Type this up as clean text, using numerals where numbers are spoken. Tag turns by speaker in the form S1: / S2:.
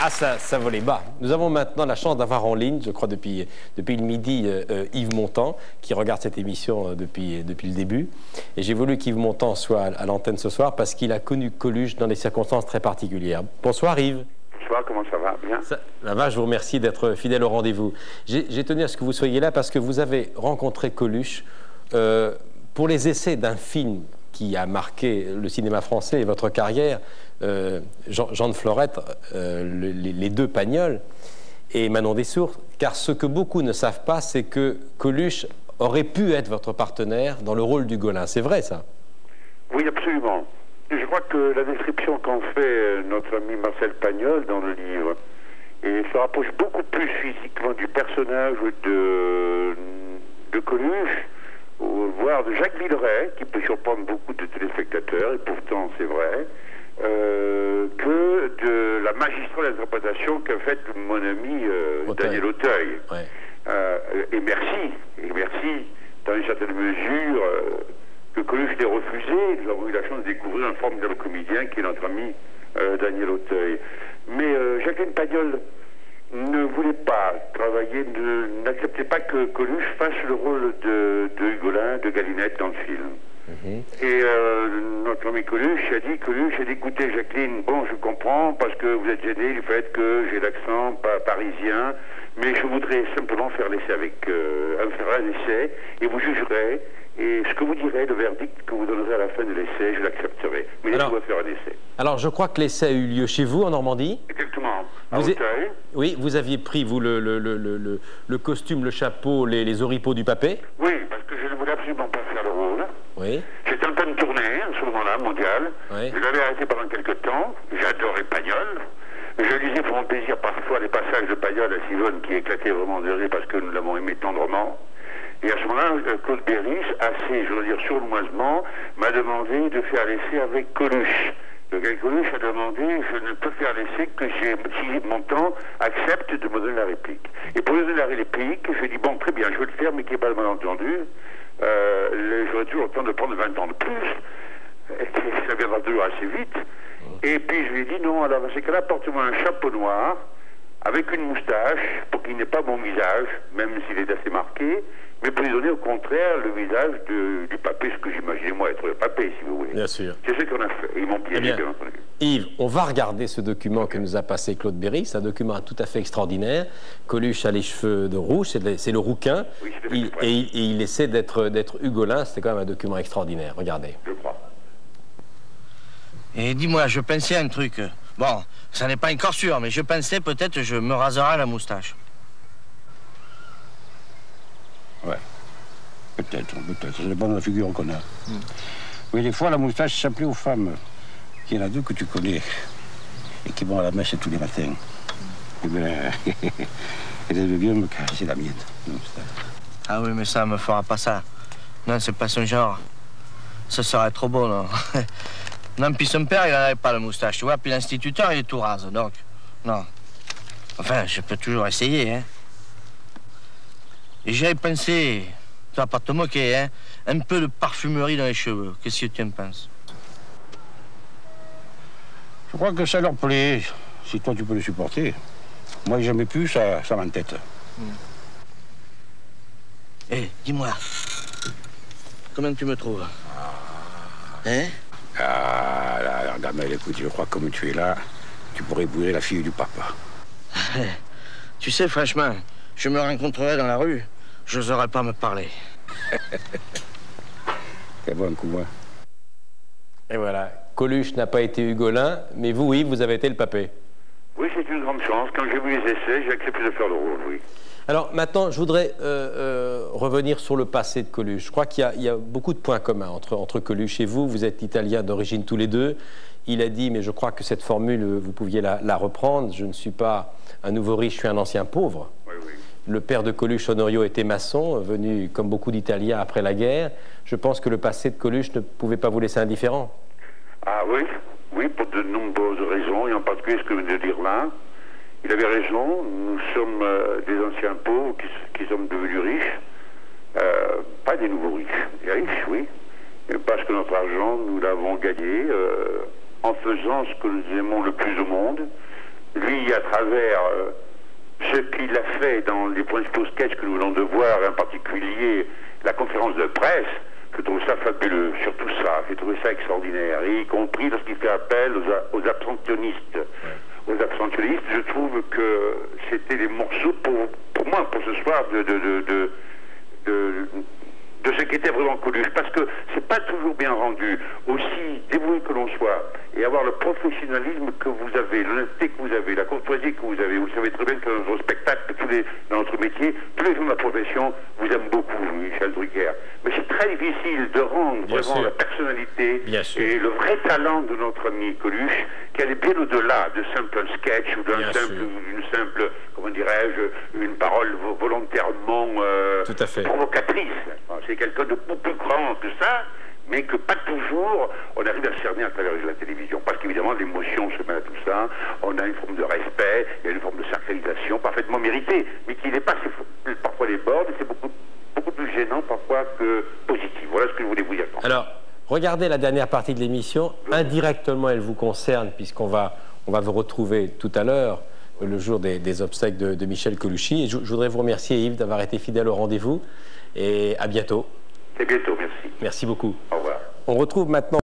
S1: Ah, ça volait bas. Nous avons maintenant la chance d'avoir en ligne, je crois depuis le midi, Yves Montand, qui regarde cette émission depuis le début. Et j'ai voulu qu'Yves Montand soit à l'antenne ce soir parce qu'il a connu Coluche dans des circonstances très particulières. Bonsoir Yves.
S2: Bonsoir, comment ça va? Bien.
S1: Ça va, je vous remercie d'être fidèle au rendez-vous. J'ai tenu à ce que vous soyez là parce que vous avez rencontré Coluche pour les essais d'un film qui a marqué le cinéma français et votre carrière, Jean de Florette, les deux Pagnols et Manon Dessours, car ce que beaucoup ne savent pas, c'est que Coluche aurait pu être votre partenaire dans le rôle d'Hugolin. C'est vrai, ça?
S2: Oui, absolument. Je crois que la description qu'en fait notre ami Marcel Pagnol dans le livre se rapproche beaucoup plus physiquement du personnage de Coluche, voire de Jacques Villeray, qui peut surprendre beaucoup de téléspectateurs, et pourtant c'est vrai, que de la magistrale interprétation qu'a faite mon ami Daniel Auteuil.
S1: Ouais.
S2: Et merci, dans une certaine mesure, que Coluche l'ait refusé. Nous avons eu la chance de découvrir un formidable comédien qui est notre ami Daniel Auteuil. Mais Jacqueline Pagnol ne voulait pas travailler, n'acceptait pas que Coluche fasse le rôle de Hugolin, de Galinette dans le film. Et notre ami Coluche a dit, écoutez Jacqueline, bon je comprends parce que vous êtes gênée du fait que j'ai l'accent parisien, mais je voudrais simplement faire l'essai faire un essai et vous jugerez, et ce que vous direz, le verdict que vous donnerez à la fin de l'essai, je l'accepterai. Mais je dois faire un essai. Alors
S1: je crois que l'essai a eu lieu chez vous en Normandie.
S2: Exactement. À Auteuil.
S1: Oui, vous aviez pris vous le costume, le chapeau, les oripeaux du papet.
S2: Oui, parce que je ne voulais absolument pas faire le rôle.
S1: Oui.
S2: J'étais en train de tourner à ce moment-là, mondial.
S1: Oui.
S2: Je l'avais arrêté pendant quelques temps. J'adorais Pagnol. Je lisais pour mon plaisir parfois les passages de Pagnol à Sivonne qui éclataient vraiment de rire parce que nous l'avons aimé tendrement. Et à ce moment-là, Claude Berris, assez, je veux dire, sournoisement, m'a demandé de faire l'essai avec Coluche. Le gars Coluche a demandé, je ne peux faire l'essai que si mon temps accepte de me donner la réplique. Et pour lui donner la réplique, je lui ai dit, bon, très bien, je vais le faire, mais qu'il n'y ait pas de malentendu. J'aurais toujours le temps de prendre 20 ans de plus. Et ça viendra toujours assez vite. Et puis je lui ai dit, non, alors dans ces cas-là, porte-moi un chapeau noir, avec une moustache, pour qu'il n'ait pas mon visage, même s'il est assez marqué, mais pour lui donner au contraire le visage du papé, ce que j'imaginais moi être le papé, si vous voulez.
S1: Bien sûr.
S2: C'est ce qu'on a fait. Ils m'ont piégé, bien entendu.
S1: Yves, on va regarder ce document que nous a passé Claude Berry. C'est un document tout à fait extraordinaire. Coluche a les cheveux de rouge, c'est le rouquin.
S2: Oui,
S1: et il essaie d'être Hugolin. C'était quand même un document extraordinaire. Regardez.
S2: Je crois.
S3: Et dis-moi, je pensais à un truc. Bon, ça n'est pas encore sûr, mais je pensais peut-être je me raserai la moustache.
S4: Ouais, peut-être, ça dépend de la figure qu'on a. Oui, des fois, la moustache, ça plaît aux femmes. Il y en a deux que tu connais et qui vont à la messe tous les matins. Et bien, elles aiment bien me caresser la mienne.
S3: Ah oui, mais ça me fera pas ça. Non, c'est pas son genre. Ça serait trop beau, non. Non, puis son père, il n'avait pas la moustache, tu vois. Puis l'instituteur, il est tout rase, donc, non. Enfin, je peux toujours essayer, hein. Et j'avais pensé, tu vas pas te moquer, hein, un peu de parfumerie dans les cheveux. Qu'est-ce que tu en penses?
S4: Je crois que ça leur plaît, si toi tu peux le supporter. Moi, j'ai jamais pu, ça m'entête.
S3: Eh, dis-moi, comment tu me trouves? Hein?
S4: Ah, là, Gamel, écoute, je crois que comme tu es là, tu pourrais épouser la fille du papa.
S3: Tu sais, franchement, je me rencontrerais dans la rue, je n'oserais pas me parler.
S4: C'est bon, coup, moi.
S1: Et voilà. Coluche n'a pas été Hugolin, mais vous, oui, vous avez été le papé.
S2: Oui, c'est une grande chance. Quand j'ai vu les essais, j'ai accepté de faire le rôle, oui.
S1: Alors maintenant, je voudrais revenir sur le passé de Coluche. Je crois qu'il y a beaucoup de points communs entre Coluche et vous. Vous êtes italiens d'origine tous les deux. Il a dit, mais je crois que cette formule, vous pouviez la reprendre. Je ne suis pas un nouveau riche, je suis un ancien pauvre.
S2: Oui, oui.
S1: Le père de Coluche, Honorio, était maçon, venu comme beaucoup d'Italiens après la guerre. Je pense que le passé de Coluche ne pouvait pas vous laisser indifférent.
S2: Ah oui, oui, pour de nombreuses raisons, et en particulier ce que vous venez de dire là. Il avait raison, nous sommes des anciens pauvres qui sommes devenus riches, pas des nouveaux riches, des riches, oui, parce que notre argent, nous l'avons gagné en faisant ce que nous aimons le plus au monde, lui, à travers ce qu'il a fait dans les principaux sketchs que nous venons de voir, en particulier la conférence de presse, je trouve ça fabuleux, surtout ça, j'ai trouvé ça extraordinaire, et y compris lorsqu'il fait appel aux abstentionnistes. Aux abstentionnistes, je trouve que c'était les morceaux, pour moi, pour ce soir, de ce qu'était vraiment Coluche, parce que c'est pas toujours bien rendu, aussi dévoué que l'on soit, et avoir le professionnalisme que vous avez, l'honnêteté que vous avez, la courtoisie que vous avez. Vous savez très bien que dans notre spectacle, dans notre métier, tous les gens de la profession vous aiment beaucoup, Michel Drucker. Mais c'est très difficile de rendre vraiment la personnalité et le vrai talent de notre ami Coluche, qui allait bien au-delà de simple sketch ou d'une simple, comment dirais-je, une parole volontairement provocatrice. C'est quelqu'un de beaucoup plus grand que ça, mais que pas toujours on arrive à cerner à travers la télévision. Parce qu'évidemment, l'émotion se mêle à tout ça, on a une forme de respect, il y a une forme de sacralisation parfaitement méritée, mais qui dépasse parfois les bords, et c'est beaucoup plus gênant parfois que positif. Voilà ce que je voulais vous dire.
S1: Alors, regardez la dernière partie de l'émission, indirectement elle vous concerne, puisqu'on va vous retrouver tout à l'heure, le jour des obsèques de Michel Colucci. Et je voudrais vous remercier, Yves, d'avoir été fidèle au rendez-vous, et à bientôt.
S2: À bientôt, merci.
S1: Merci beaucoup.
S2: Au revoir.
S1: On retrouve maintenant